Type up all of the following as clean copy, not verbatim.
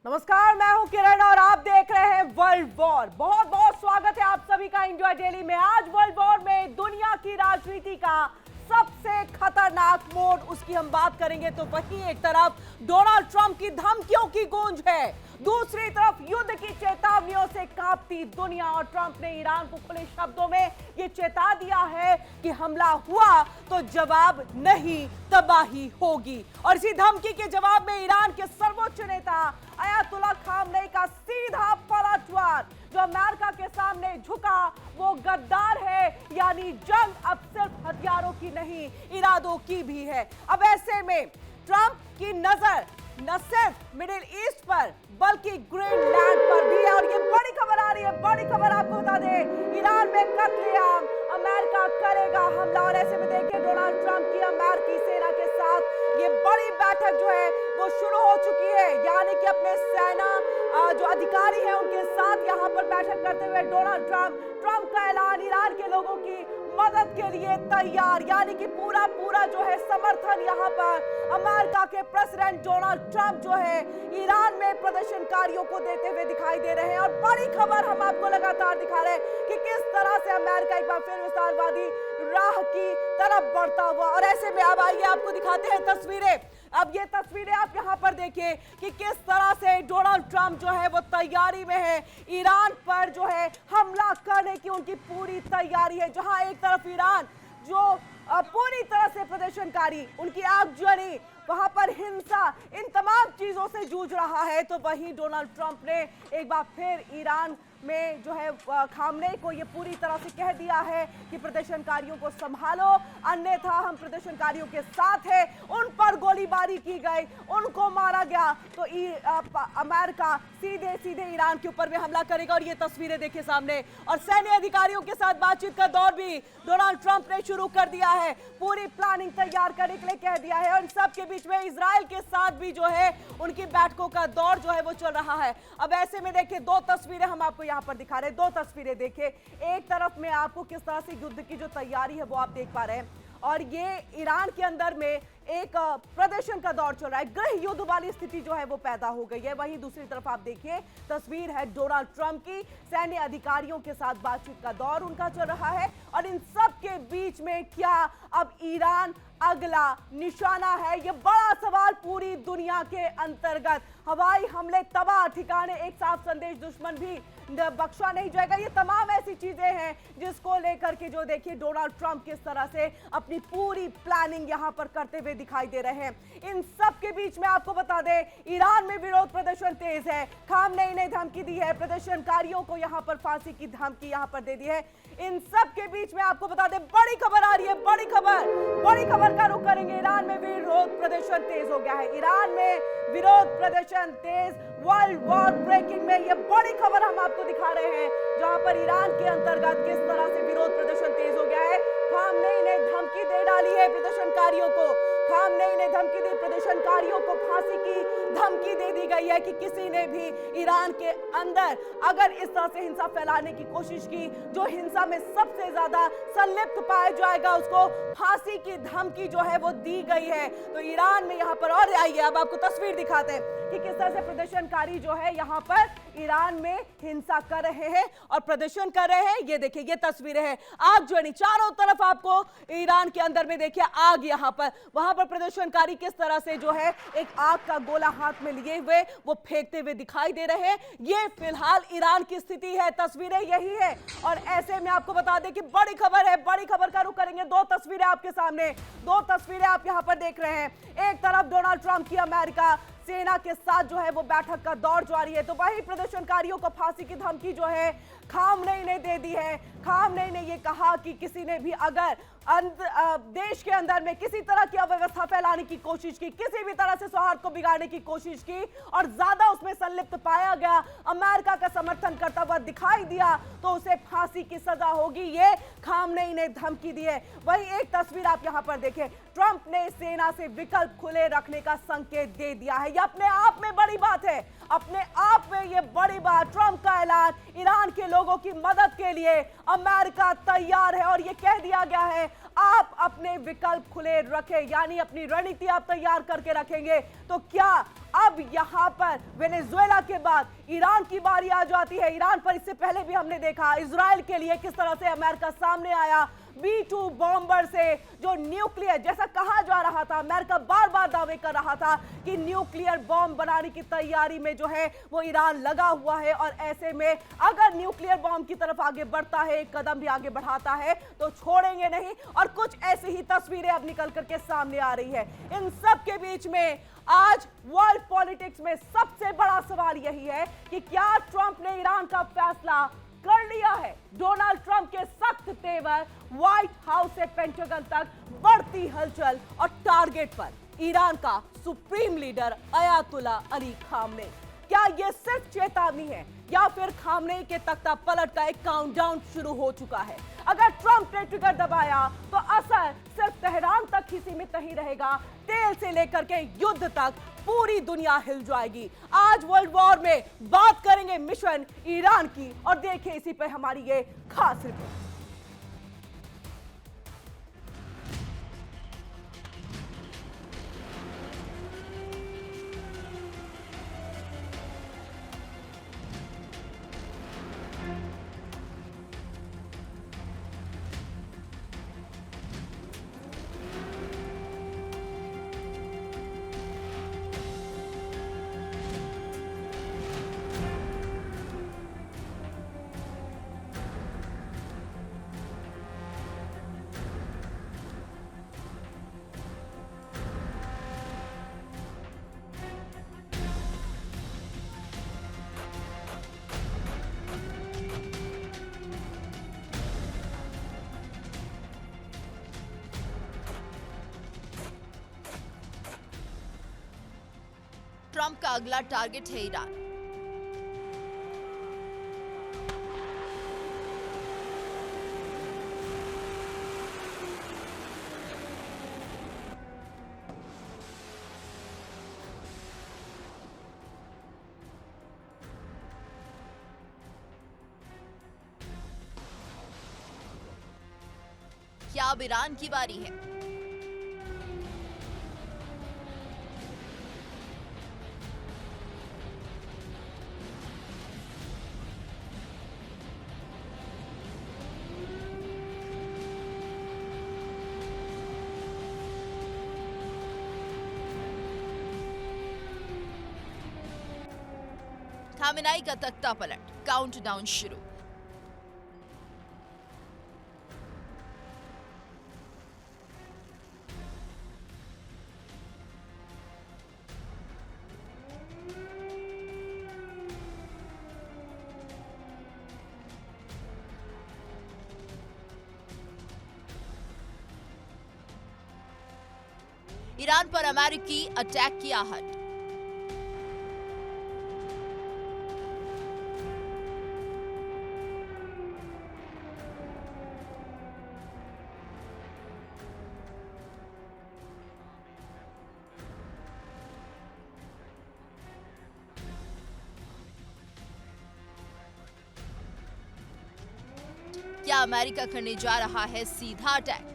नमस्कार, मैं हूं किरण और आप देख रहे हैं वर्ल्ड वॉर। बहुत बहुत स्वागत है आप सभी का इंडिया डेली में। आज वर्ल्ड वॉर में दुनिया की राजनीति का सबसे खतरनाक मोड़, उसकी हम बात करेंगे। तो वहीं एक तरफ डोनाल्ड ट्रंप की धमकियों की गूंज है, दूसरी तरफ युद्ध की चेतावनियों से कांपती दुनिया। और ट्रंप ने ईरान को खुले शब्दों में ये चेता दिया है कि हमला हुआ तो जवाब नहीं, तबाही होगी। और इसी धमकी के जवाब में ईरान के सर्वोच्च नेता अयातुल्ला खामनेई का सीधा पलटवार, जो अमेरिका के सामने झुका वो गद्दार है। यानी जंग अब सिर्फ हथियारों की नहीं, इरादों की भी है। अब ऐसे में ट्रंप की नजर न सिर्फ मिडिल ईस्ट पर बल्कि ग्रीनलैंड पर भी है। और ये बड़ी खबर आ रही है, बड़ी खबर आपको बता दें, ईरान में कत्लेआम, अमेरिका करेगा हमला। और ऐसे में देखिए डोनाल्ड ट्रंप की अमेरिकी सेना के साथ ये बड़ी बैठक जो है वो शुरू हो चुकी है। यानी कि अपने सेना जो अधिकारी हैं उनके साथ यहाँ पर बैठक करते हुए डोनाल्ड ट्रंप का ऐलान, ईरान के लोगों की मदद के लिए तैयार। यानी कि पूरा जो है समर्थन यहाँ पर अमेरिका के प्रेसिडेंट डोनाल्ड ट्रंप जो है ईरान में प्रदर्शनकारियों को देते हुए दिखाई दे रहे हैं। और बड़ी खबर हम आपको लगातार दिखा रहे हैं कि किस तरह से अमेरिका एक बार फिर विस्तारवादी राह की तरफ बढ़ता हुआ। और ऐसे में अब आइए आपको दिखाते हैं तस्वीरें। अब ये तस्वीरें आप यहाँ पर देखिए कि किस तरह से डोनाल्ड ट्रंप जो है वो तैयारी में है, ईरान पर जो है हमला करने की उनकी पूरी तैयारी है। जहां एक तरफ ईरान जो पूरी तरह से प्रदर्शनकारी, उनकी आगजनी, वहां पर हिंसा, इन तमाम चीजों से जूझ रहा है, तो वहीं डोनाल्ड ट्रंप ने एक बार फिर ईरान में जो है खामनेई को ये पूरी तरह से कह दिया है कि प्रदर्शनकारियों को संभालो, अन्यथा हम प्रदर्शनकारियों के साथ हैं। उन पर गोलीबारी की गई, उनको मारा गया तो अमेरिका सीधे ईरान के ऊपर भी हमला करेगा। और ये तस्वीरें देखिए सामने। और सैन्य अधिकारियों के साथ बातचीत का दौर भी डोनाल्ड ट्रंप ने शुरू कर दिया है, पूरी प्लानिंग तैयार करने के लिए कह दिया है। और इन सब के बीच में इजराइल के साथ भी जो है उनकी बैठकों का दौर जो है वो चल रहा है। अब ऐसे में देखिए दो तस्वीरें हम आपको यहाँ पर दिखा रहे हैं, दो तस्वीरें देखिए। एक तरफ में आपको किस तरह से युद्ध की जो तैयारी है वो आप देख पा रहे हैं, और ये ईरान के अंदर में एक प्रदर्शन का दौर चल रहा है, गृह युद्ध वाली स्थिति जो है वो पैदा हो गई है। वहीं दूसरी तरफ आप देखिए तस्वीर है डोनाल्ड ट्रंप की, सैन्य अधिकारियों के साथ बातचीत का दौर उनका चल रहा है। और इन सब के बीच में क्या अब ईरान अगला निशाना है, ये बड़ा सवाल पूरी दुनिया के अंतर्गत। हवाई हमले, तबाह ठिकाने, एक साफ संदेश, दुश्मन भी बख्शा नहीं जाएगा। ये तमाम ऐसी चीजें हैं जिसको लेकर के जो देखिए डोनाल्ड ट्रंप किस तरह से अपनी पूरी प्लानिंग यहां पर करते हुए दिखाई दे रहे हैं। इन सब के बीच में आपको बता दें, ईरान में विरोध प्रदर्शन तेज है। खामनेई ने धमकी दी है, प्रदर्शनकारियों को यहां पर फांसी की धमकी यहां पर दे दी है। इन सब के बीच में आपको बता दें बड़ी खबर आ रही है, बड़ी खबर का रुख करेंगे। ईरान में विरोध प्रदर्शन तेज हो गया है, ईरान में विरोध प्रदर्शन तेज। वर्ल्ड वॉर ब्रेकिंग में ये बड़ी खबर हम आपको दिखा रहे हैं, जहां पर ईरान के अंतर्गत किस तरह से विरोध प्रदर्शन तेज हो गया है। खामनेई ने धमकी दे डाली है प्रदर्शनकारियों को, खामनेई ने धमकी दी, प्रदर्शनकारियों को फांसी की धमकी दे दी गई है कि किसी ने भी ईरान के अंदर अगर इस तरह से हिंसा फैलाने की कोशिश की, जो हिंसा में सबसे ज्यादा संलिप्त पाया जाएगा, उसको फांसी की धमकी जो है वो दी गई है। तो ईरान में यहाँ पर, और आइए अब आपको तस्वीर दिखाते हैं कि किस तरह से प्रदर्शनकारी जो है यहाँ पर ईरान में हिंसा कर रहे हैं और प्रदर्शन कर रहे हैं। ये देखिए ये तस्वीरें हैं, आग जड़ी चारों तरफ आपको ईरान के अंदर में देखिए आग, यहाँ पर वहां पर प्रदर्शनकारी किस तरह से जो है एक आग का गोला हाथ में लिए हुए वो फेंकते हुए दिखाई दे रहे हैं। ये फिलहाल ईरान की स्थिति है, तस्वीरें यही है। और ऐसे में आपको बता दें कि बड़ी खबर है, बड़ी खबर का रुख करेंगे। दो तस्वीरें आपके सामने, दो तस्वीरें आप यहाँ पर देख रहे हैं। एक तरफ डोनाल्ड ट्रंप की अमेरिका सेना के साथ जो है वो बैठक का दौर जारी है, तो वही प्रदर्शनकारियों को फांसी की धमकी जो है खामनेई ने दे दी है। खामनेई ने ये कहा कि किसी ने भी अगर देश के अंदर में किसी तरह की अव्यवस्था फैलाने की कोशिश की, किसी भी तरह से सौहार्द को बिगाड़ने की कोशिश की और ज्यादा उसमें संलिप्त पाया गया, अमेरिका का समर्थन करता हुआ दिखाई दिया, तो उसे फांसी की सजा होगी, ये खामनेई ने धमकी दी है। वही एक तस्वीर आप यहां पर देखें, ट्रंप ने सेना से विकल्प खुले रखने का संकेत दे दिया है। यह अपने आप में बड़ी बात है, अपने आप में ये बड़ी बात। ट्रंप का ऐलान, ईरान के लोगों की मदद के लिए अमेरिका तैयार है और ये कह दिया गया है आप अपने विकल्प खुले रखें, यानी अपनी रणनीति आप तैयार करके रखेंगे। तो क्या अब यहां पर वेनेजुएला के बाद ईरान की बारी आ जाती है? ईरान पर इससे पहले भी हमने देखा इजराइल के लिए किस तरह से अमेरिका सामने आया B-2 बॉम्बर से, जो न्यूक्लियर, जैसा कहा जा रहा था, अमेरिका बार बार दावे कर रहा था कि न्यूक्लियर बॉम्ब बनाने की तैयारी में जो है वो ईरान लगा हुआ है, और ऐसे में अगर न्यूक्लियर बॉम्ब की तरफ आगे बढ़ता है, एक कदम भी आगे बढ़ाता है, तो छोड़ेंगे नहीं। और कुछ ऐसी ही तस्वीरें अब निकल करके सामने आ रही है। इन सब के बीच में आज वर्ल्ड पॉलिटिक्स में सबसे बड़ा सवाल यही है कि क्या ट्रंप ने ईरान का फैसला कर लिया है? डोनाल्ड ट्रंप के सख्त तेवर, व्हाइट हाउस से पेंटागन तक बढ़ती हलचल, और टारगेट पर ईरान का supreme leader Ayatollah Ali Khamenei. क्या यह सिर्फ चेतावनी है या फिर खामनेई के तख्ता पलट का एक काउंटडाउन शुरू हो चुका है? अगर ट्रंप ने ट्रिगर दबाया तो असर सिर्फ तेहरान तक ही सीमित नहीं रहेगा, तेल से लेकर के युद्ध तक पूरी दुनिया हिल जाएगी। आज वर्ल्ड वॉर में बात करेंगे मिशन ईरान की, और देखिए इसी पे हमारी ये खास रिपोर्ट। ट्रंप का अगला टारगेट है ईरान। क्या अब ईरान की बारी है? खामेनेई का तख्ता पलट, काउंटडाउन शुरू। ईरान पर अमेरिकी अटैक की आहट। क्या अमेरिका करने जा रहा है सीधा अटैक?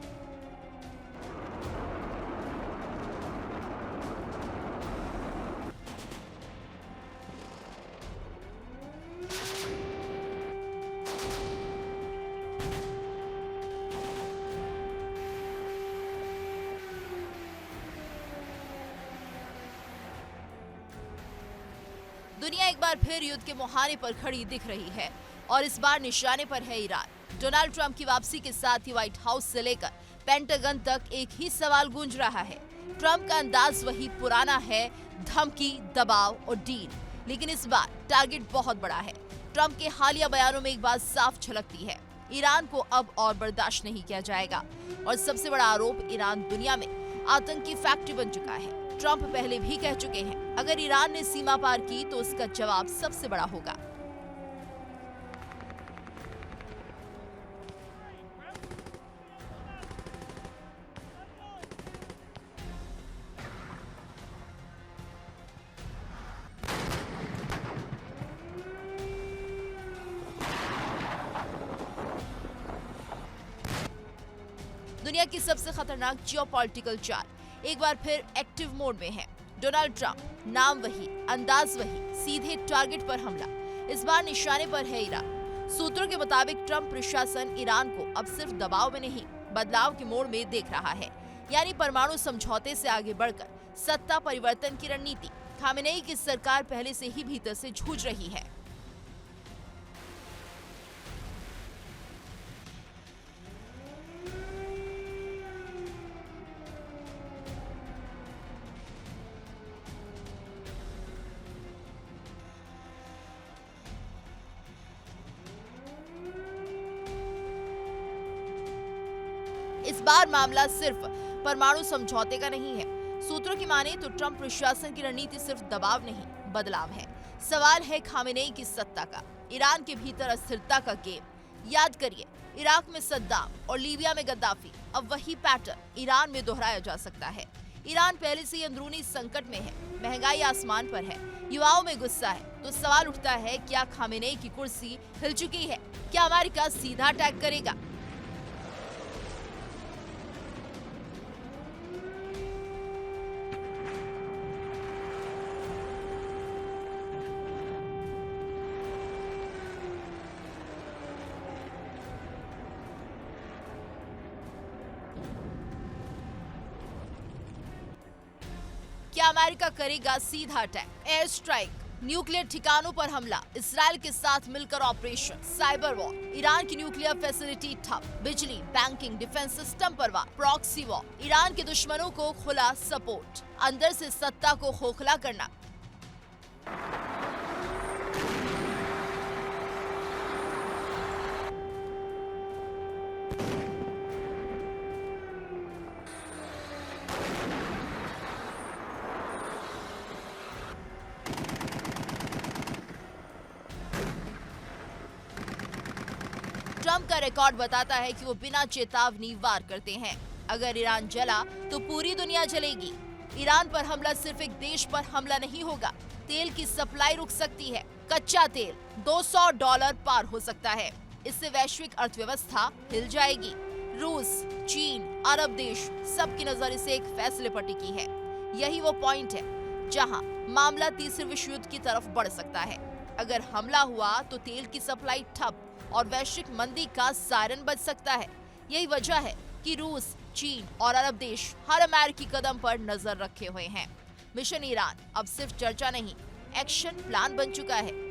दुनिया एक बार फिर युद्ध के मुहाने पर खड़ी दिख रही है, और इस बार निशाने पर है ईरान। डोनाल्ड ट्रंप की वापसी के साथ ही व्हाइट हाउस से लेकर पेंटागन तक एक ही सवाल गूंज रहा है। ट्रंप का अंदाज वही पुराना है, धमकी, दबाव और डील, लेकिन इस बार टारगेट बहुत बड़ा है। ट्रंप के हालिया बयानों में एक बात साफ झलकती है, ईरान को अब और बर्दाश्त नहीं किया जाएगा। और सबसे बड़ा आरोप, ईरान दुनिया में आतंकी फैक्ट्री बन चुका है। ट्रंप पहले भी कह चुके हैं, अगर ईरान ने सीमा पार की तो उसका जवाब सबसे बड़ा होगा। दुनिया की सबसे खतरनाक जियोपॉलिटिकल चाल एक बार फिर एक्टिव मोड में है। डोनाल्ड ट्रंप, नाम वही, अंदाज वही, सीधे टारगेट पर हमला। इस बार निशाने पर है ईरान। सूत्रों के मुताबिक ट्रंप प्रशासन ईरान को अब सिर्फ दबाव में नहीं, बदलाव के मोड़ में देख रहा है, यानी परमाणु समझौते से आगे बढ़कर सत्ता परिवर्तन की रणनीति। खामेनेई की सरकार पहले से ही भीतर से जूझ रही है। इस बार मामला सिर्फ परमाणु समझौते का नहीं है। सूत्रों की माने तो ट्रंप प्रशासन की रणनीति सिर्फ दबाव नहीं, बदलाव है। सवाल है खामेनेई की सत्ता का, ईरान के भीतर अस्थिरता का गेम। याद करिए, इराक में सद्दाम और लीबिया में गद्दाफी। अब वही पैटर्न ईरान में दोहराया जा सकता है। ईरान पहले से ही अंदरूनी संकट में है, महंगाई आसमान पर है, युवाओं में गुस्सा है। तो सवाल उठता है, क्या खामेनेई की कुर्सी हिल चुकी है? क्या अमेरिका सीधा अटैक करेगा? क्या अमेरिका करेगा सीधा अटैक, एयर स्ट्राइक, न्यूक्लियर ठिकानों पर हमला, इजराइल के साथ मिलकर ऑपरेशन, साइबर वॉर, ईरान की न्यूक्लियर फैसिलिटी ठप, बिजली, बैंकिंग, डिफेंस सिस्टम पर वार, प्रॉक्सी वॉर, ईरान के दुश्मनों को खुला सपोर्ट, अंदर से सत्ता को खोखला करना। ट्रंप का रिकॉर्ड बताता है कि वो बिना चेतावनी वार करते हैं। अगर ईरान जला तो पूरी दुनिया जलेगी। ईरान पर हमला सिर्फ एक देश पर हमला नहीं होगा, तेल की सप्लाई रुक सकती है। कच्चा तेल $200 पार हो सकता है। इससे वैश्विक अर्थव्यवस्था हिल जाएगी। रूस, चीन, अरब देश, सबकी नजर इसे एक फैसले पर टिकी है। यही वो पॉइंट है जहां मामला तीसरे विश्व युद्ध की तरफ बढ़ सकता है। अगर हमला हुआ तो तेल की सप्लाई ठप और वैश्विक मंदी का सायरन बज सकता है। यही वजह है कि रूस, चीन और अरब देश हर अमेरिकी कदम पर नजर रखे हुए हैं। मिशन ईरान अब सिर्फ चर्चा नहीं, एक्शन प्लान बन चुका है।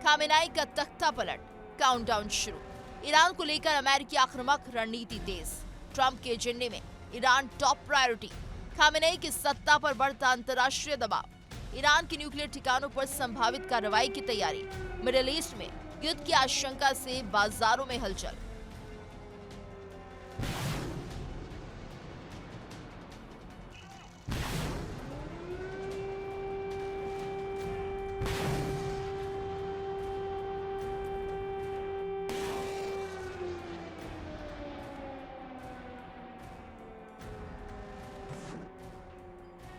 खामेनेई का तख्ता पलट, काउंटडाउन शुरू। ईरान को लेकर अमेरिकी आक्रामक रणनीति तेज। ट्रंप के एजेंडे में ईरान टॉप प्रायोरिटी। खामेनेई की सत्ता पर बढ़ता अंतर्राष्ट्रीय दबाव। ईरान के न्यूक्लियर ठिकानों पर संभावित कार्रवाई की तैयारी। मिडिल ईस्ट में युद्ध की आशंका से बाजारों में हलचल।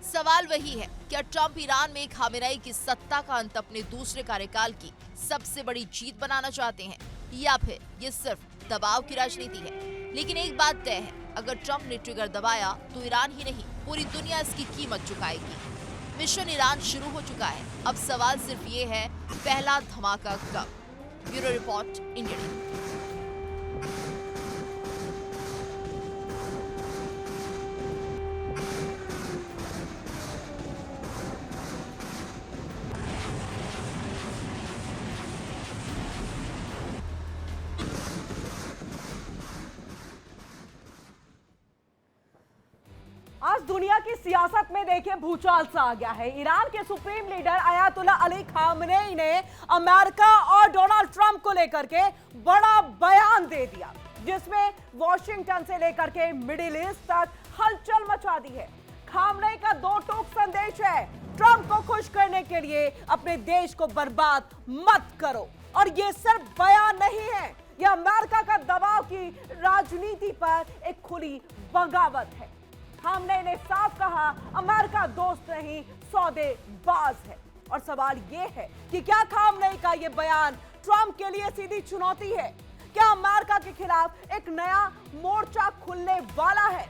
सवाल वही है, क्या ट्रंप ईरान में खामेनेई की सत्ता का अंत अपने दूसरे कार्यकाल की सबसे बड़ी जीत बनाना चाहते हैं, या फिर ये सिर्फ दबाव की राजनीति है? लेकिन एक बात तय है, अगर ट्रंप ने ट्रिगर दबाया तो ईरान ही नहीं, पूरी दुनिया इसकी कीमत चुकाएगी। मिशन ईरान शुरू हो चुका है। अब सवाल सिर्फ ये है, पहला धमाका कब? Bureau report, India TV. आज दुनिया की सियासत में देखिए भूचाल सा आ गया है। ईरान के supreme leader Ayatollah Ali Khamenei ने अमेरिका और डोनाल्ड ट्रंप को लेकर के बड़ा बयान दे दिया, जिसमें वॉशिंगटन से लेकर के मिडिल ईस्ट तक हलचल मचा दी है। खामनेई का दो टूक संदेश है, ट्रंप को खुश करने के लिए अपने देश को बर्बाद मत करो। और ये सिर्फ बयान नहीं है, यह अमेरिका का दबाव की राजनीति पर एक खुली बगावत है। खामनेई ने साफ कहा, अमेरिका दोस्त नहीं सौदेबाज है। और सवाल यह है कि क्या खामनेई का यह बयान ट्रंप के लिए सीधी चुनौती है? क्या अमेरिका के खिलाफ एक नया मोर्चा खुलने वाला है?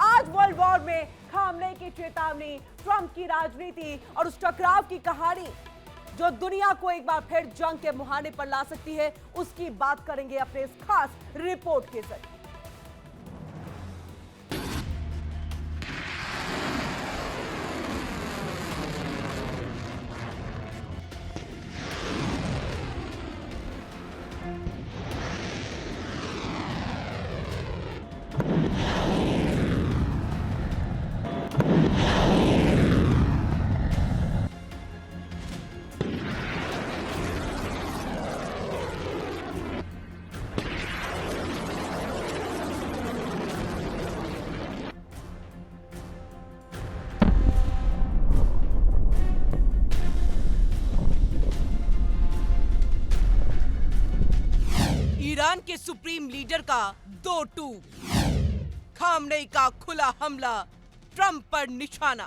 आज वर्ल्ड वॉर में खामनेई की चेतावनी, ट्रंप की राजनीति और उस टकराव की कहानी जो दुनिया को एक बार फिर जंग के मुहाने पर ला सकती है, उसकी बात करेंगे अपने इस खास रिपोर्ट के जरिए। ईरान के सुप्रीम लीडर का दो टूक, खामनेई का खुला हमला, ट्रंप पर निशाना।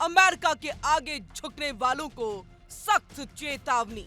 अमेरिका के आगे झुकने वालों को सख्त चेतावनी।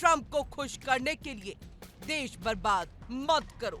ट्रंप को खुश करने के लिए देश बर्बाद मत करो।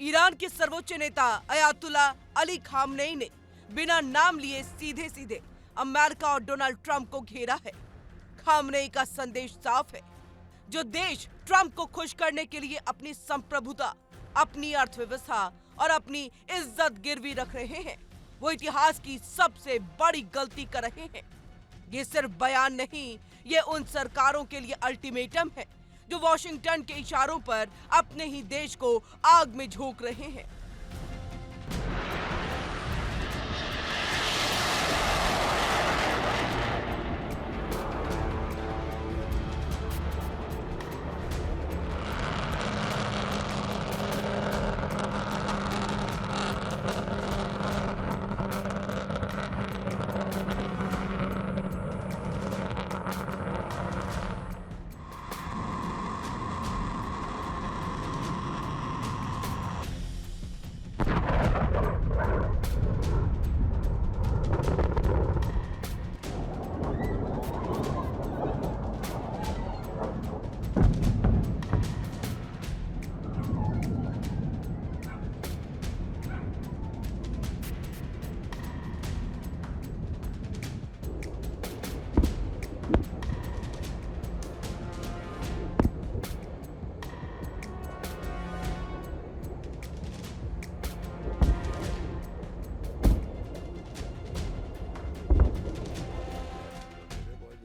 ईरान के सर्वोच्च नेता अयातुल्ला अली खामनेई ने बिना नाम लिए सीधे सीधे अमेरिका और डोनाल्ड ट्रंप को घेरा है। खामनेई का संदेश साफ है, जो देश ट्रंप को खुश करने के लिए अपनी संप्रभुता, अपनी अर्थव्यवस्था और अपनी इज्जत गिरवी रख रहे हैं, वो इतिहास की सबसे बड़ी गलती कर रहे हैं। ये सिर्फ बयान नहीं, ये उन सरकारों के लिए अल्टीमेटम है जो वॉशिंगटन के इशारों पर अपने ही देश को आग में झोंक रहे हैं।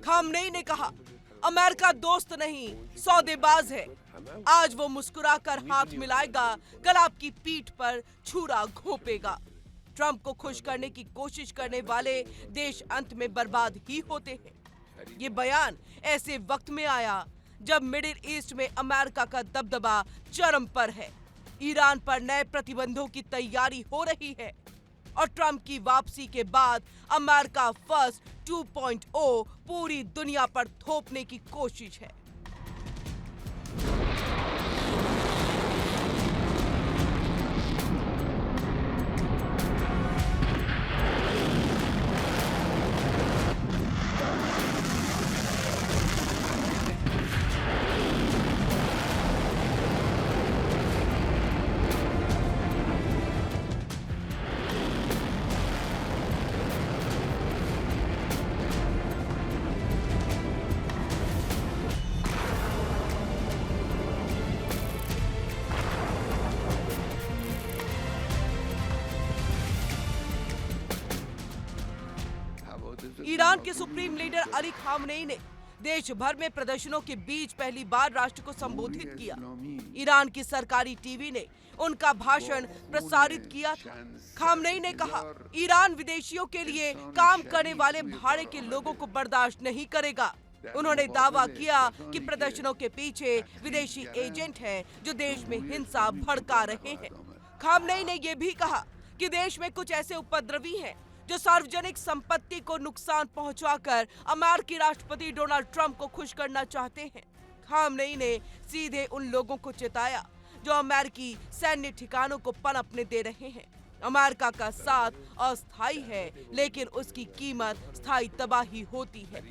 खामनेई ने कहा, अमेरिका दोस्त नहीं सौदेबाज है। आज वो मुस्कुराकर हाथ मिलाएगा, कल आपकी पीठ पर छुरा घोंपेगा। ट्रंप को खुश करने की कोशिश करने वाले देश अंत में बर्बाद ही होते हैं। ये बयान ऐसे वक्त में आया जब मिडिल ईस्ट में अमेरिका का दबदबा चरम पर है। ईरान पर नए प्रतिबंधों की तैयारी हो रही है और ट्रंप की वापसी के बाद अमेरिका फर्स्ट 2.0 पूरी दुनिया पर थोपने की कोशिश है। ईरान के सुप्रीम लीडर अली खामनेई ने देश भर में प्रदर्शनों के बीच पहली बार राष्ट्र को संबोधित किया। ईरान की सरकारी टीवी ने उनका भाषण प्रसारित किया था। खामनेई ने कहा, ईरान विदेशियों के लिए काम करने वाले भाड़े के लोगों को बर्दाश्त नहीं करेगा। उन्होंने दावा किया कि प्रदर्शनों के पीछे विदेशी एजेंट हैं जो देश में हिंसा भड़का रहे हैं। खामनेई ने यह भी कहा कि देश में कुछ ऐसे उपद्रवी हैं जो सार्वजनिक संपत्ति को नुकसान पहुंचाकर अमेरिकी राष्ट्रपति डोनाल्ड ट्रंप को खुश करना चाहते हैं। खामनेई ने सीधे उन लोगों को चिताया जो अमेरिकी सैन्य ठिकानों को पनपने दे रहे हैं। अमेरिका का साथ अस्थायी है, लेकिन उसकी कीमत स्थायी तबाही होती है।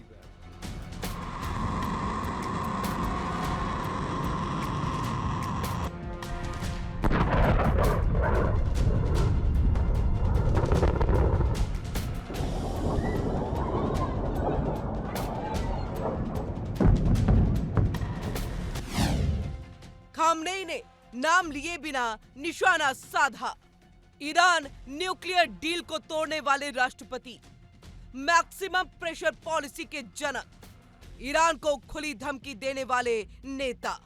खामनेई ने नाम लिए बिना निशाना साधा। ईरान न्यूक्लियर डील को तोड़ने वाले राष्ट्रपति, मैक्सिमम प्रेशर पॉलिसी के जनक, ईरान को खुली धमकी देने वाले नेता।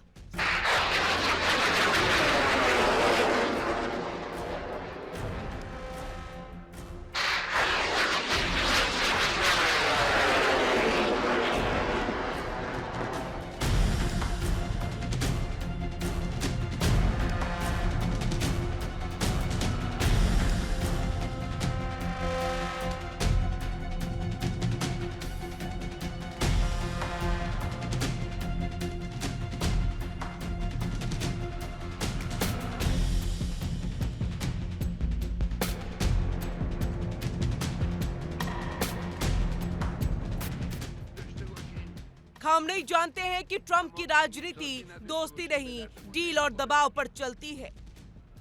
खामनेई जानते हैं कि ट्रंप की राजनीति दोस्ती नहीं, डील और दबाव पर चलती है।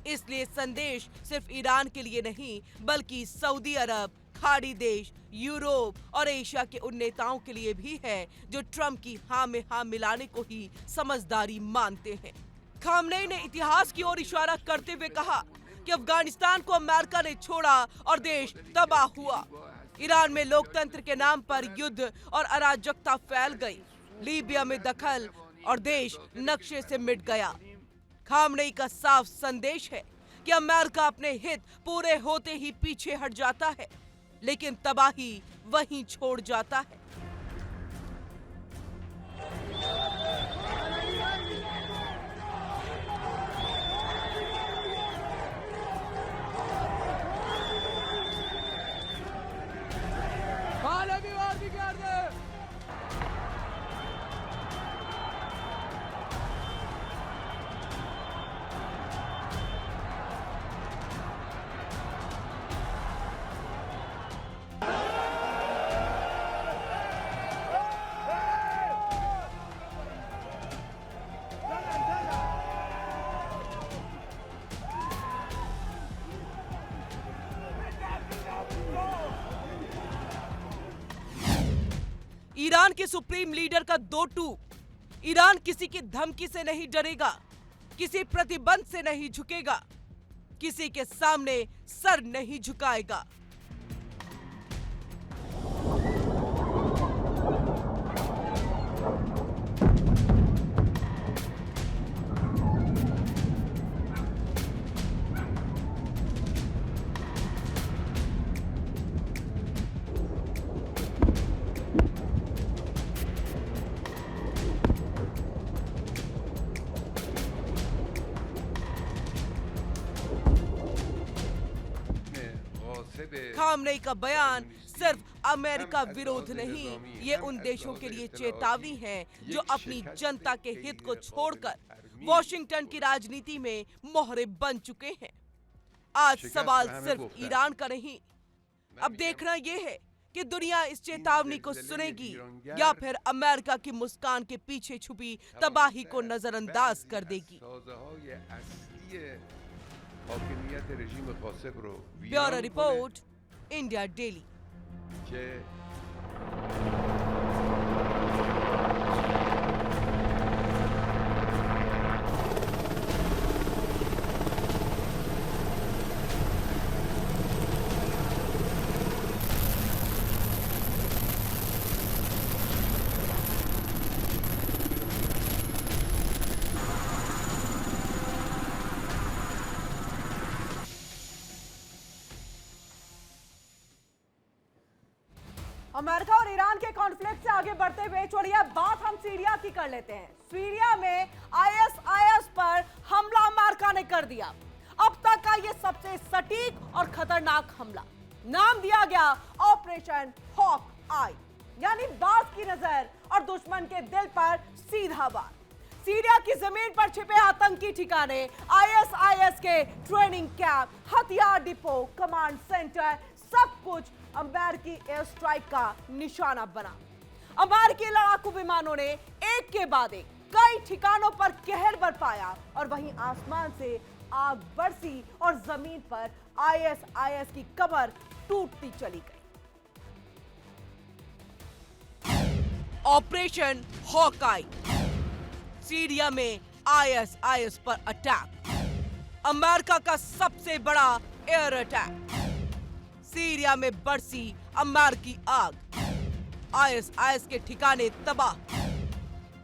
इसलिए संदेश सिर्फ ईरान के लिए नहीं, बल्कि सऊदी अरब, खाड़ी देश, यूरोप और एशिया के उन नेताओं के लिए भी है जो ट्रंप की हाँ में हाँ मिलाने को ही समझदारी मानते हैं। खामनेई ने इतिहास की ओर इशारा करते हुए कहा कि अफगानिस्तान को अमेरिका ने छोड़ा और देश तबाह हुआ। ईरान में लोकतंत्र के नाम पर युद्ध और अराजकता फैल गई। लीबिया में दखल और देश नक्शे से मिट गया। खामनेई का साफ संदेश है कि अमेरिका अपने हित पूरे होते ही पीछे हट जाता है, लेकिन तबाही वहीं छोड़ जाता है। ईरान के सुप्रीम लीडर का दो टूक। ईरान किसी की धमकी से नहीं डरेगा, किसी प्रतिबंध से नहीं झुकेगा, किसी के सामने सर नहीं झुकाएगा। खामनेई का बयान सिर्फ अमेरिका विरोध नहीं, ये उन देशों के लिए चेतावनी है जो अपनी जनता के हित को छोड़कर वॉशिंगटन की राजनीति में मोहरे बन चुके हैं। आज सवाल सिर्फ ईरान का नहीं, अब देखना यह है कि दुनिया इस चेतावनी को सुनेगी या फिर अमेरिका की मुस्कान के पीछे छुपी तबाही को नजरअंदाज कर देगी। Bureau report, India daily. America और ईरान के कॉन्फ्लिक्ट से आगे बढ़ते हुए छोड़िए बात हम सीरिया की कर लेते हैं। सीरिया में आईएसआईएस पर हमला अमेरिका ने कर दिया। अब तक का ये सबसे सटीक और खतरनाक हमला। नाम दिया गया ऑपरेशन हॉक आई, यानी बाज की नजर और दुश्मन के दिल पर सीधा वार। सीरिया की जमीन पर छिपे आतंकी ठिकाने, आईएसआईएस के ट्रेनिंग कैंप, हथियार डिपो, कमांड सेंटर, सब कुछ अमेरिकी एयर स्ट्राइक का निशाना बना। अमेरिकी लड़ाकू विमानों ने एक के बाद एक कई ठिकानों पर कहर बरपाया और वहीं आसमान से आग बरसी और जमीन पर आईएसआईएस की कमर टूटती चली गई। ऑपरेशन हॉकाई, सीरिया में आईएसआईएस पर अटैक, अमेरिका का सबसे बड़ा एयर अटैक। सीरिया में बरसी अमेरिकी आग, आईएसआईएस के ठिकाने तबाह,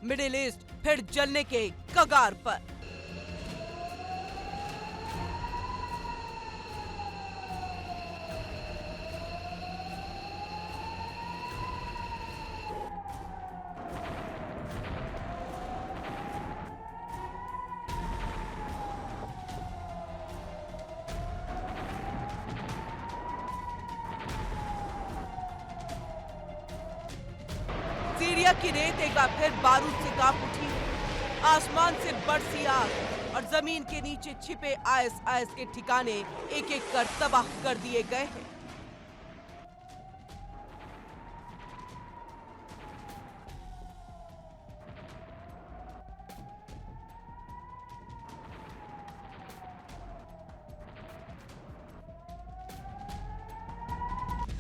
मिडिल ईस्ट फिर जलने के कगार पर। सीरिया की रेत एक बार फिर बारूद से कांप उठी। आसमान से बरसी आग और जमीन के नीचे छिपे आईएसआईएस के ठिकाने एक एक कर तबाह कर दिए गए हैं।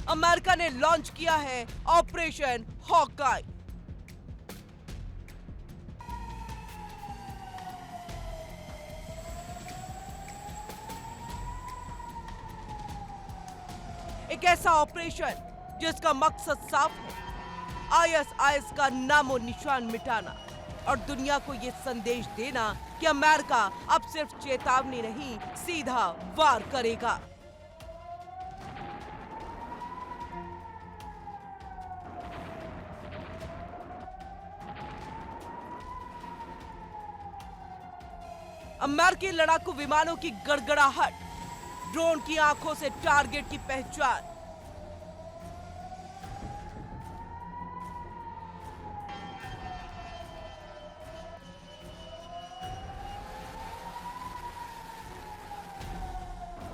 अमेरिका ने लॉन्च किया है ऑपरेशन हॉकाई। एक ऐसा ऑपरेशन जिसका मकसद साफ है, आईएसआईएस का नामो निशान मिटाना और दुनिया को ये संदेश देना कि अमेरिका अब सिर्फ चेतावनी नहीं, सीधा वार करेगा। अमेरिकी लड़ाकू विमानों की गड़गड़ाहट, ड्रोन की आंखों से टारगेट की पहचान,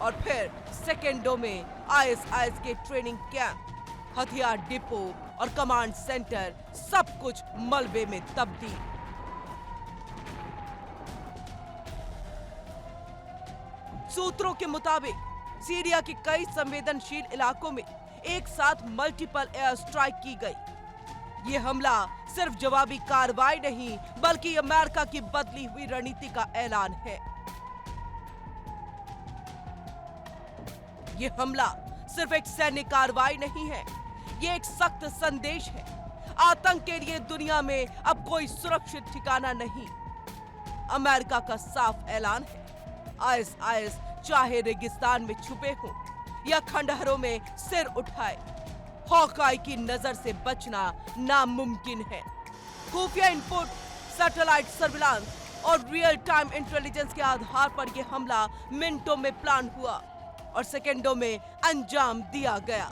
और फिर सेकेंडों में आईएसआईएस के ट्रेनिंग कैंप, हथियार डिपो और कमांड सेंटर, सब कुछ मलबे में तब्दील। सूत्रों के मुताबिक सीरिया के कई संवेदनशील इलाकों में एक साथ मल्टीपल एयर स्ट्राइक की गई। ये हमला सिर्फ जवाबी कार्रवाई नहीं बल्कि अमेरिका की बदली हुई रणनीति का ऐलान है। ये हमला सिर्फ एक सैन्य कार्रवाई नहीं है, ये एक सख्त संदेश है। आतंक के लिए दुनिया में अब कोई सुरक्षित ठिकाना नहीं। अमेरिका का साफ ऐलान है, आईएसआईएस चाहे रेगिस्तान में छुपे हों या खंडहरों में सिर उठाए, हॉकाई की नजर से बचना नामुमकिन है। खुफिया इनपुट, सैटेलाइट सर्विलांस और रियल टाइम इंटेलिजेंस के आधार पर यह हमला मिनटों में प्लान हुआ और सेकेंडों में अंजाम दिया गया।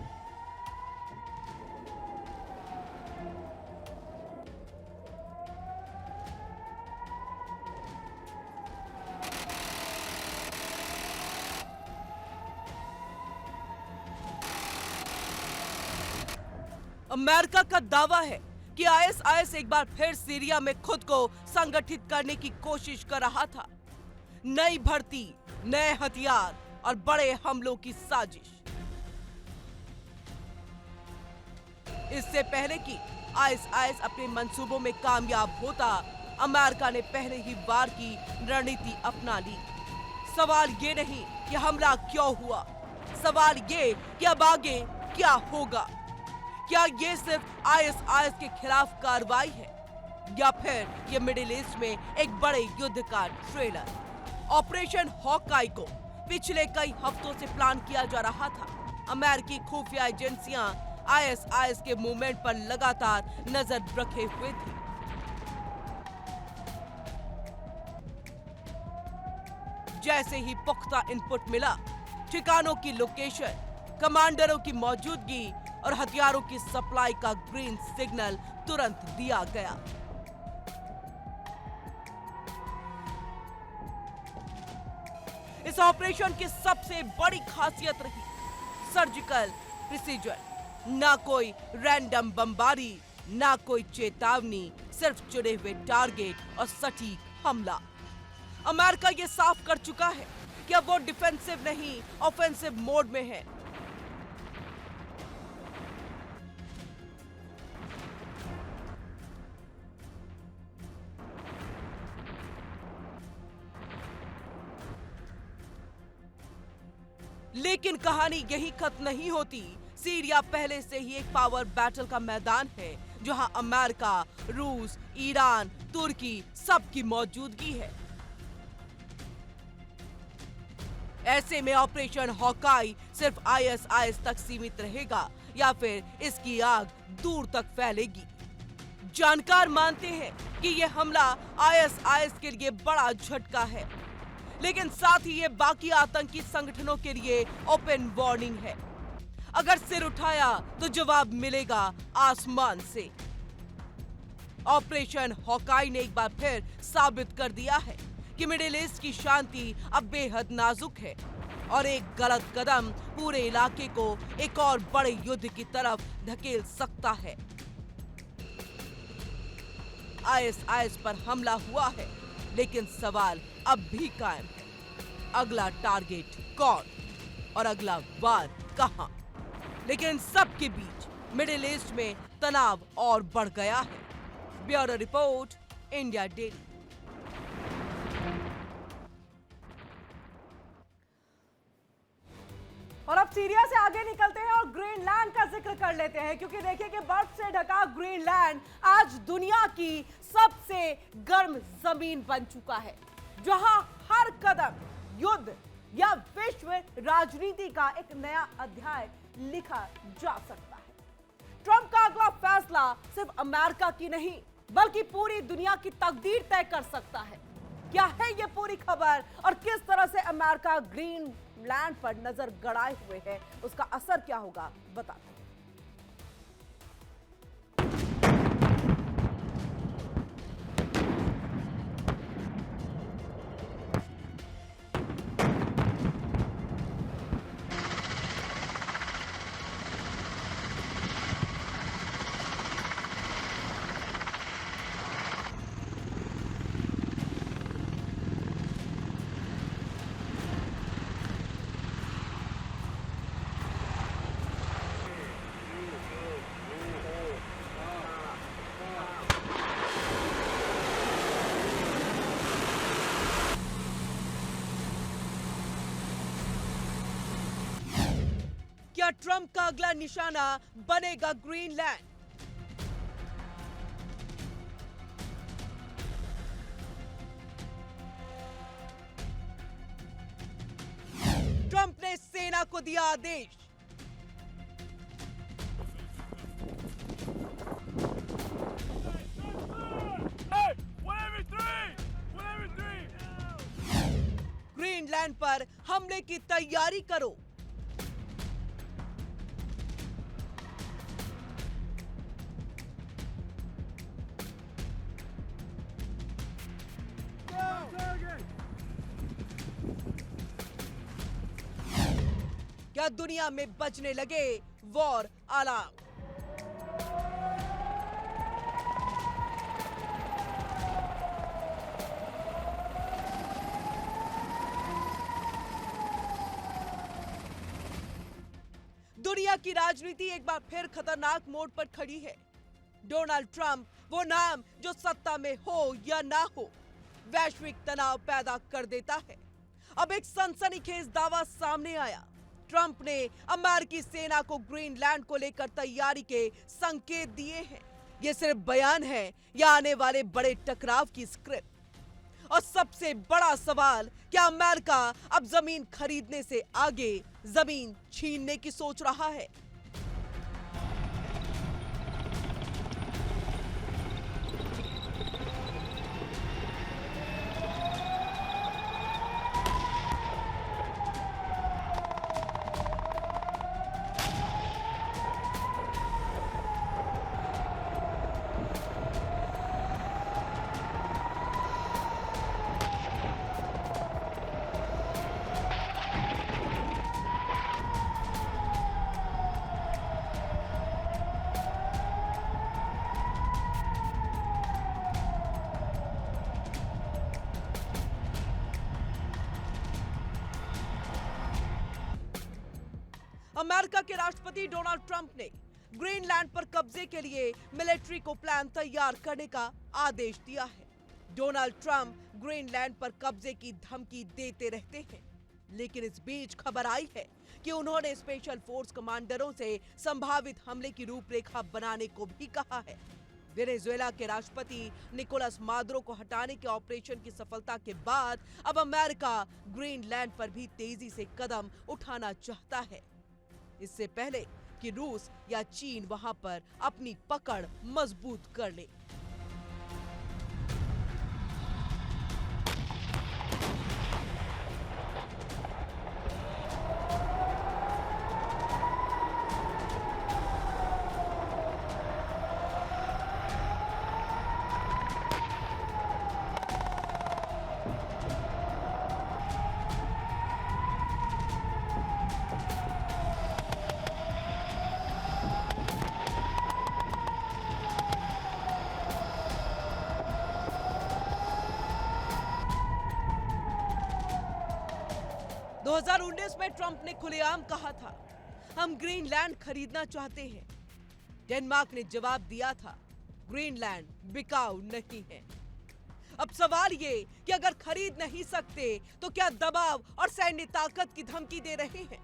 अमेरिका का दावा है कि आईएसआईएस एक बार फिर सीरिया में खुद को संगठित करने की कोशिश कर रहा था। नई भर्ती, नए हथियार और बड़े हमलों की साजिश। इससे पहले कि आईएसआईएस अपने मंसूबों में कामयाब होता, अमेरिका ने पहले ही वार की रणनीति अपना ली। सवाल ये नहीं कि हमला क्यों हुआ, सवाल ये कि अब आगे क्या होगा। क्या ये सिर्फ आईएसआईएस के खिलाफ कार्रवाई है या फिर ये मिडिल ईस्ट में एक बड़े युद्ध का ट्रेलर। ऑपरेशन हॉकाई को पिछले कई हफ्तों से प्लान किया जा रहा था। अमेरिकी खुफिया एजेंसियां आईएसआईएस के मूवमेंट पर लगातार नजर रखे हुए थी। जैसे ही पुख्ता इनपुट मिला, ठिकानों की लोकेशन, कमांडरों की मौजूदगी और हथियारों की सप्लाई का ग्रीन सिग्नल तुरंत दिया गया। इस ऑपरेशन की सबसे बड़ी खासियत रही सर्जिकल प्रिसीजन। ना कोई रैंडम बमबारी, ना कोई चेतावनी, सिर्फ चुने हुए टारगेट और सटीक हमला। अमेरिका ये साफ कर चुका है कि अब वो डिफेंसिव नहीं, ऑफेंसिव मोड में है। लेकिन कहानी यही खत्म नहीं होती। सीरिया पहले से ही एक पावर बैटल का मैदान है, जहां अमेरिका, रूस, ईरान, तुर्की सबकी मौजूदगी है। ऐसे में ऑपरेशन हॉकाई सिर्फ आईएसआईएस तक सीमित रहेगा या फिर इसकी आग दूर तक फैलेगी। जानकार मानते हैं कि यह हमला आईएसआईएस के लिए बड़ा झटका है, लेकिन साथ ही ये बाकी आतंकी संगठनों के लिए ओपन वार्निंग है। अगर सिर उठाया तो जवाब मिलेगा आसमान से। ऑपरेशन हॉकाई ने एक बार फिर साबित कर दिया है कि मिडिल ईस्ट की शांति अब बेहद नाजुक है और एक गलत कदम पूरे इलाके को एक और बड़े युद्ध की तरफ धकेल सकता है। आईएसआईएस पर हमला हुआ है, लेकिन सवाल अब भी कायम है। अगला टारगेट कौन और अगला वार कहां? लेकिन सबके बीच मिडिल ईस्ट में तनाव और बढ़ गया है। Bureau report, India daily. और अब सीरिया से आगे निकलते हैं और ग्रीनलैंड का जिक्र कर लेते हैं, क्योंकि देखिए कि बर्फ से ढका ग्रीनलैंड आज दुनिया की सबसे गर्म जमीन बन चुका है, जहां हर कदम युद्ध या विश्व राजनीति का एक नया अध्याय लिखा जा सकता है। ट्रंप का अगला फैसला सिर्फ अमेरिका की नहीं, बल्कि पूरी दुनिया की तकदीर तय कर सकता है। क्या है ये पूरी खबर और किस तरह से अमेरिका ग्रीनलैंड पर नजर गड़ाए हुए है, उसका असर क्या होगा, बताते हैं। क्या ट्रंप का अगला निशाना बनेगा ग्रीनलैंड? ट्रंप ने सेना को दिया आदेश, ग्रीनलैंड पर हमले की तैयारी करो। क्या दुनिया में बजने लगे वॉर अलार्म? दुनिया की राजनीति एक बार फिर खतरनाक मोड़ पर खड़ी है। डोनाल्ड ट्रंप, वो नाम जो सत्ता में हो या ना हो, वैश्विक तनाव पैदा कर देता है। अब एक सनसनीखेज दावा सामने आया। ट्रंप ने अमेरिकी सेना को ग्रीनलैंड को लेकर तैयारी के संकेत दिए हैं। ये सिर्फ बयान है या आने वाले बड़े टकराव की स्क्रिप्ट? और सबसे बड़ा सवाल, क्या अमेरिका अब जमीन खरीदने से आगे जमीन छीनने की सोच रहा है? अमेरिका के राष्ट्रपति डोनाल्ड ट्रंप ने ग्रीनलैंड पर कब्जे के लिए मिलिट्री को प्लान तैयार करने का आदेश दिया है। डोनाल्ड ट्रंप ग्रीनलैंड पर कब्जे की धमकी देते रहते हैं, लेकिन इस बीच खबर आई है कि उन्होंने स्पेशल फोर्स कमांडरों से संभावित हमले की रूपरेखा बनाने को भी कहा है। वेनेजुएला के राष्ट्रपति निकोलस मादुरो को हटाने के ऑपरेशन की सफलता के बाद अब अमेरिका ग्रीनलैंड पर भी तेजी से कदम उठाना चाहता है, इससे पहले कि रूस या चीन वहां पर अपनी पकड़ मजबूत कर ले। दो 2019 में ट्रंप ने खुलेआम कहा था, हम ग्रीनलैंड खरीदना चाहते हैं। डेनमार्क ने जवाब दिया था, ग्रीनलैंड बिकाऊ नहीं है। अब सवाल ये कि अगर खरीद नहीं सकते तो क्या दबाव और सैन्य ताकत की धमकी दे रहे हैं?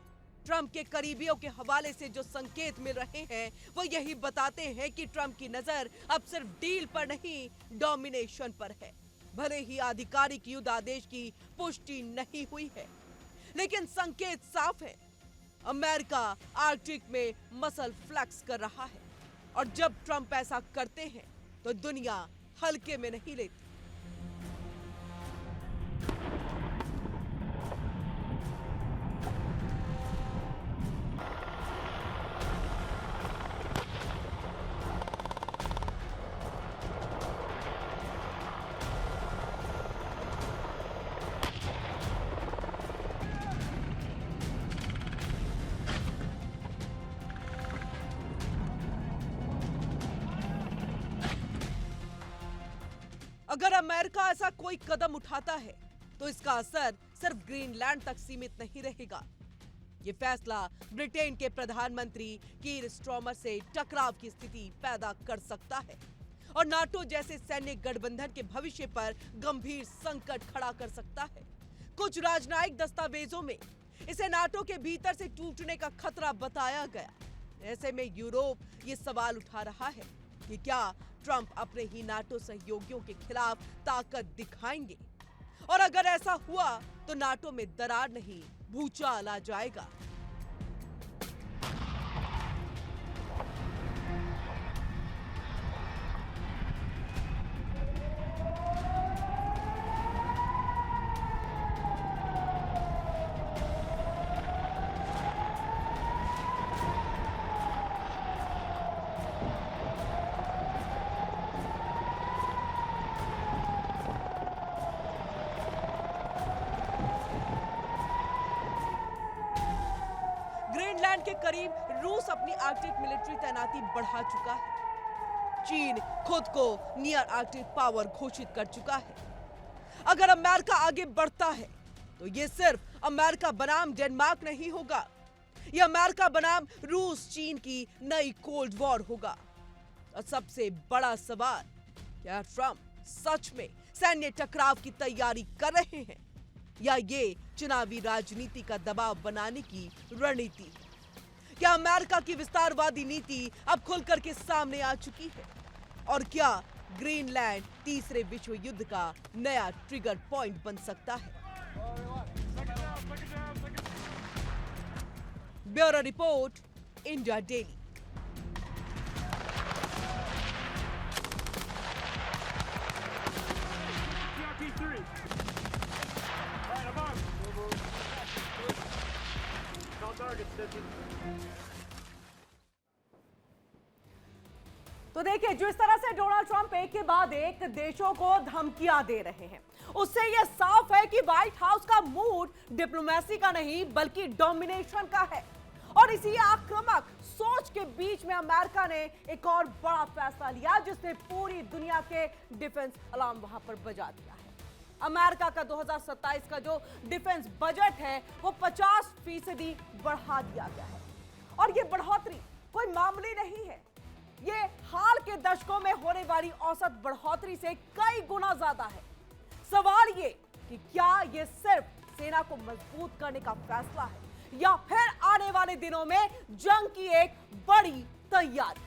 ट्रंप के करीबियों के हवाले से जो संकेत मिल रहे हैं वो यही बताते हैं कि ट्रंप की नजर अब सिर्फ डील पर नहीं, डोमिनेशन पर है। भले ही आधिकारिक युद्ध आदेश की पुष्टि नहीं हुई है, लेकिन संकेत साफ है, अमेरिका आर्कटिक में मसल फ्लेक्स कर रहा है। और जब ट्रंप ऐसा करते हैं तो दुनिया हल्के में नहीं लेती। अगर अमेरिका ऐसा कोई कदम उठाता है तो इसका असर सिर्फ ग्रीनलैंड तक सीमित नहीं रहेगा। ये फैसला ब्रिटेन के प्रधानमंत्री कीर स्टारमर से टकराव की स्थिति पैदा कर सकता है और नाटो जैसे सैन्य गठबंधन के भविष्य पर गंभीर संकट खड़ा कर सकता है। कुछ राजनयिक दस्तावेजों में इसे नाटो के भीतर से टूटने का खतरा बताया गया। ऐसे में यूरोप ये सवाल उठा रहा है कि क्या ट्रंप अपने ही नाटो सहयोगियों के खिलाफ ताकत दिखाएंगे, और अगर ऐसा हुआ तो नाटो में दरार नहीं, भूचाल आ जाएगा। ग्रीनलैंड के करीब रूस अपनी आर्कटिक मिलिट्री तैनाती बढ़ा चुका है। चीन खुद को नियर आर्कटिक पावर घोषित कर चुका है। अगर अमेरिका आगे बढ़ता है तो ये सिर्फ अमेरिका बनाम डेनमार्क नहीं होगा, ये अमेरिका बनाम रूस चीन की नई कोल्ड वॉर होगा। और सबसे बड़ा सवाल, क्या ट्रंप सच में सैन्य टकराव की तैयारी कर रहे हैं या ये चुनावी राजनीति का दबाव बनाने की रणनीति है? क्या अमेरिका की विस्तारवादी नीति अब खुलकर के सामने आ चुकी है? और क्या ग्रीनलैंड तीसरे विश्व युद्ध का नया ट्रिगर पॉइंट बन सकता है? Bureau report, India daily. तो देखिए, जिस तरह से डोनाल्ड ट्रंप एक के बाद एक देशों को धमकियां दे रहे हैं, उससे यह साफ है कि व्हाइट हाउस का मूड डिप्लोमेसी का नहीं बल्कि डोमिनेशन का है। और इसी आक्रामक सोच के बीच में अमेरिका ने एक और बड़ा फैसला लिया जिसने पूरी दुनिया के डिफेंस अलार्म वहां पर बजा दिया है। अमेरिका का 2027 का जो डिफेंस बजट है वो 50% बढ़ा दिया गया है। और ये बढ़ोतरी कोई मामूली नहीं है। ये हाल के दशकों में होने वाली औसत बढ़ोतरी से कई गुना ज्यादा है। सवाल ये कि क्या ये सिर्फ सेना को मजबूत करने का फैसला है या फिर आने वाले दिनों में जंग की एक बड़ी तैयारी।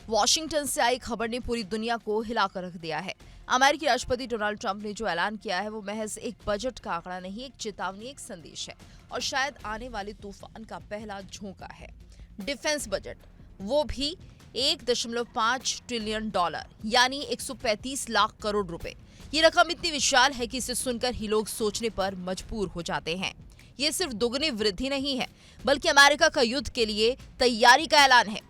वॉशिंगटन से आई खबर ने पूरी दुनिया को हिलाकर रख दिया है। अमेरिकी राष्ट्रपति डोनाल्ड ट्रंप ने जो ऐलान किया है वो महज एक बजट का आंकड़ा नहीं, एक चेतावनी, एक संदेश है और शायद आने वाले तूफान का पहला झोंका है। डिफेंस बजट, वो भी $1.5 ट्रिलियन यानी 135 लाख करोड़ रुपए। ये रकम इतनी विशाल है कि इसे सुनकर ही लोग सोचने पर मजबूर हो जाते हैं। ये सिर्फ दोगुनी वृद्धि नहीं है बल्कि अमेरिका का युद्ध के लिए तैयारी का ऐलान है।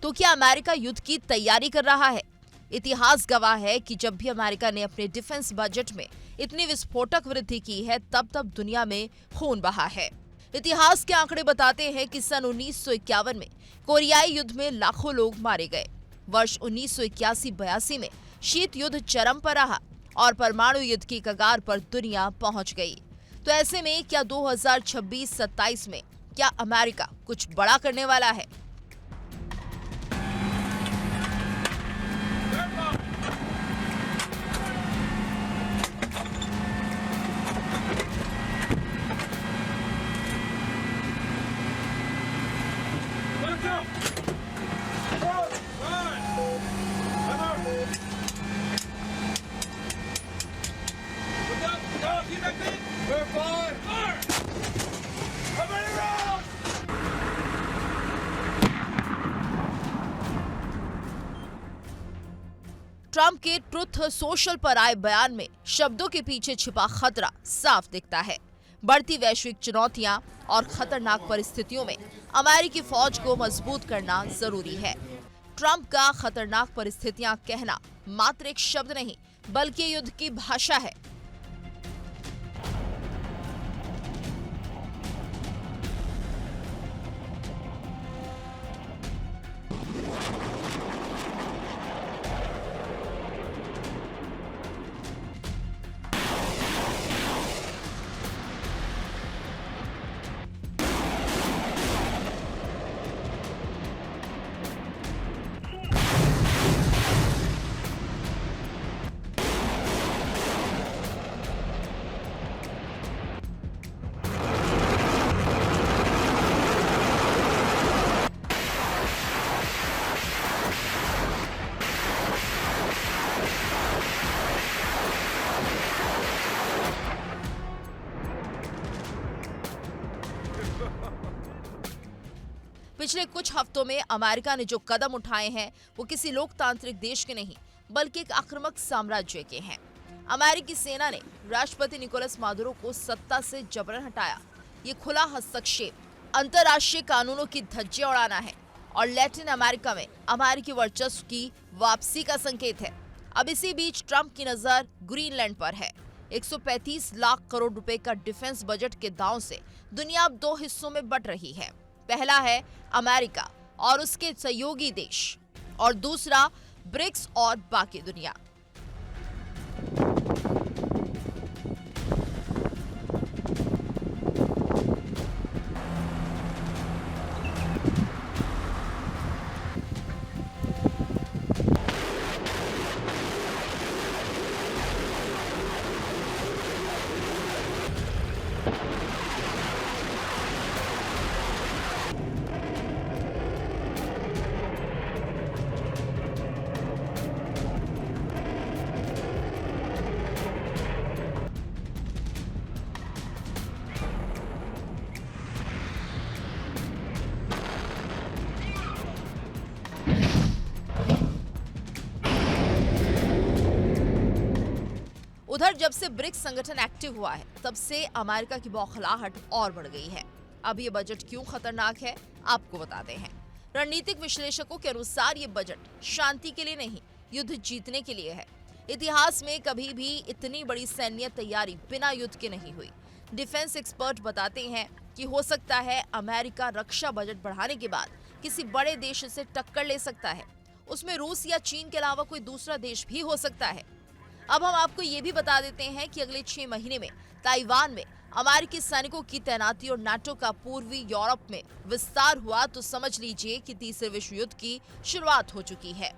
तो क्या अमेरिका युद्ध की तैयारी कर रहा है? इतिहास गवाह है कि जब भी अमेरिका ने अपने डिफेंस बजट में इतनी विस्फोटक वृद्धि की है तब दुनिया में खून बहा है। इतिहास के आंकड़े बताते हैं कि सन 1951 में कोरियाई युद्ध में लाखों लोग मारे गए। वर्ष 1981-82 में शीत युद्ध चरम पर रहा और परमाणु युद्ध की कगार पर दुनिया पहुंच गई। तो ऐसे में क्या 2026-27 में क्या अमेरिका कुछ बड़ा करने वाला है? ट्रंप के ट्रुथ सोशल पर आए बयान में शब्दों के पीछे छिपा खतरा साफ दिखता है। बढ़ती वैश्विक चुनौतियां और खतरनाक परिस्थितियों में अमेरिकी फौज को मजबूत करना जरूरी है। ट्रंप का खतरनाक परिस्थितियां कहना मात्र एक शब्द नहीं बल्कि युद्ध की भाषा है। पिछले कुछ हफ्तों में अमेरिका ने जो कदम उठाए हैं वो किसी लोकतांत्रिक देश के नहीं बल्कि एक आक्रामक साम्राज्य के हैं। अमेरिकी सेना ने राष्ट्रपति निकोलस मादुरो को सत्ता से जबरन हटाया। ये खुला हस्तक्षेप अंतर्राष्ट्रीय कानूनों की धज्जियां उड़ाना है और लैटिन अमेरिका में अमेरिकी वर्चस्व की वापसी का संकेत है। अब इसी बीच ट्रंप की नजर ग्रीनलैंड पर है। 135 लाख करोड़ रुपए का डिफेंस बजट के दांव से दुनिया अब दो हिस्सों में बंट रही है। पहला है अमेरिका और उसके सहयोगी देश और दूसरा ब्रिक्स और बाकी दुनिया। उधर जब से ब्रिक्स संगठन एक्टिव हुआ है तब से अमेरिका की बौखलाहट और बढ़ गई है। अब ये बजट क्यों खतरनाक है आपको बताते हैं। रणनीतिक विश्लेषकों के अनुसार ये बजट शांति के लिए नहीं, युद्ध जीतने के लिए है। इतिहास में कभी भी इतनी बड़ी सैन्य तैयारी बिना युद्ध के नहीं हुई। डिफेंस एक्सपर्ट बताते हैं कि हो सकता है अमेरिका रक्षा बजट बढ़ाने के बाद किसी बड़े देश से टक्कर ले सकता है। उसमें रूस या चीन के अलावा कोई दूसरा देश भी हो सकता है। अब हम आपको ये भी बता देते हैं कि अगले 6 महीने में ताइवान में अमेरिकी सैनिकों की तैनाती और नाटो का पूर्वी यूरोप में विस्तार हुआ तो समझ लीजिए कि तीसरे विश्व युद्ध की शुरुआत हो चुकी है।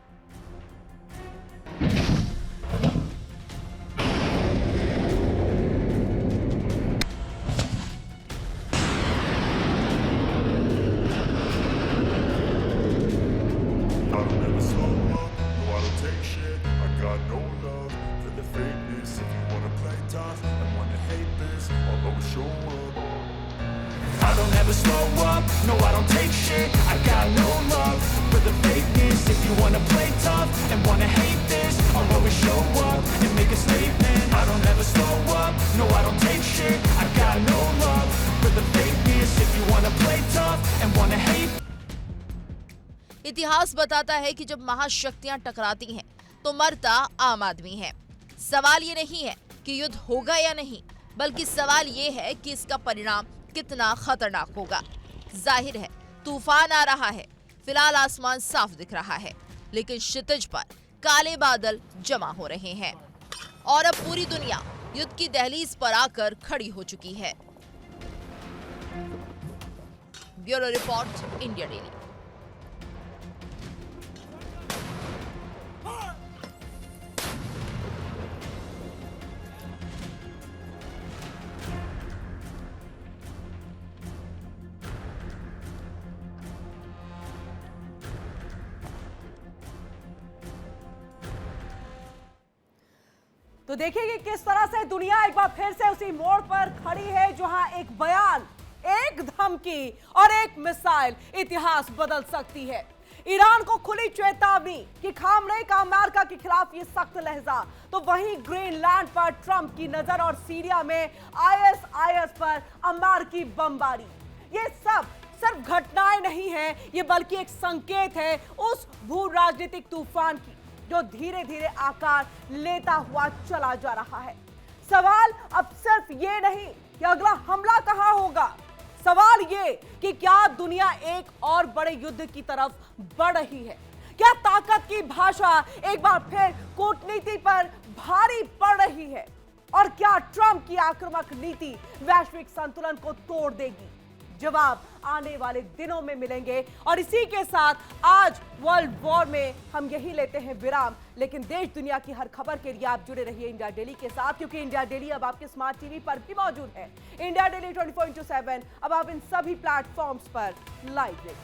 I don't ever slow up, no I don't take shit. I got no love for the fakeness. If you wanna play tough and wanna hate this, I'll always show up and make a statement. I don't ever slow up, no I don't take shit. I got no love for the fakeness. If you wanna play tough and wanna hate. इतिहास बताता है कि जब महाशक्तियां टकराती हैं तो मरता आम आदमी है। सवाल ये नहीं है कि युद्ध होगा या नहीं, बल्कि सवाल ये है कि इसका परिणाम कितना खतरनाक होगा। जाहिर है तूफान आ रहा है। फिलहाल आसमान साफ दिख रहा है, लेकिन क्षितिज पर काले बादल जमा हो रहे हैं और अब पूरी दुनिया युद्ध की दहलीज पर आकर खड़ी हो चुकी है। Bureau report, India daily. तो देखिए कि किस तरह से दुनिया एक बार फिर से उसी मोड़ पर खड़ी है जहां एक बयान, एक धमकी और एक मिसाइल इतिहास बदल सकती है। ईरान को खुली चेतावनी कि खामनेई का अमेरिका के खिलाफ ये सख्त लहजा, तो वहीं ग्रीनलैंड पर ट्रंप की नजर और सीरिया में आईएसआईएस पर अमेरिकी बमबारी। ये सब सिर्फ घटनाएं नहीं हैं, ये बल्कि एक संकेत है उस भू राजनीतिक तूफान की जो धीरे धीरे आकार लेता हुआ चला जा रहा है। सवाल अब सिर्फ ये नहीं कि अगला हमला कहां होगा, सवाल ये कि क्या दुनिया एक और बड़े युद्ध की तरफ बढ़ रही है। क्या ताकत की भाषा एक बार फिर कूटनीति पर भारी पड़ रही है, और क्या ट्रंप की आक्रामक नीति वैश्विक संतुलन को तोड़ देगी। जवाब आने वाले दिनों में मिलेंगे। और इसी के साथ आज वर्ल्ड वॉर में हम यही लेते हैं विराम, लेकिन देश दुनिया की हर खबर के लिए आप जुड़े रहिए इंडिया डेली के साथ, क्योंकि इंडिया डेली अब आपके स्मार्ट टीवी पर भी मौजूद है। इंडिया डेली 24/7 अब आप इन सभी प्लेटफॉर्म्स पर लाइव देखिए।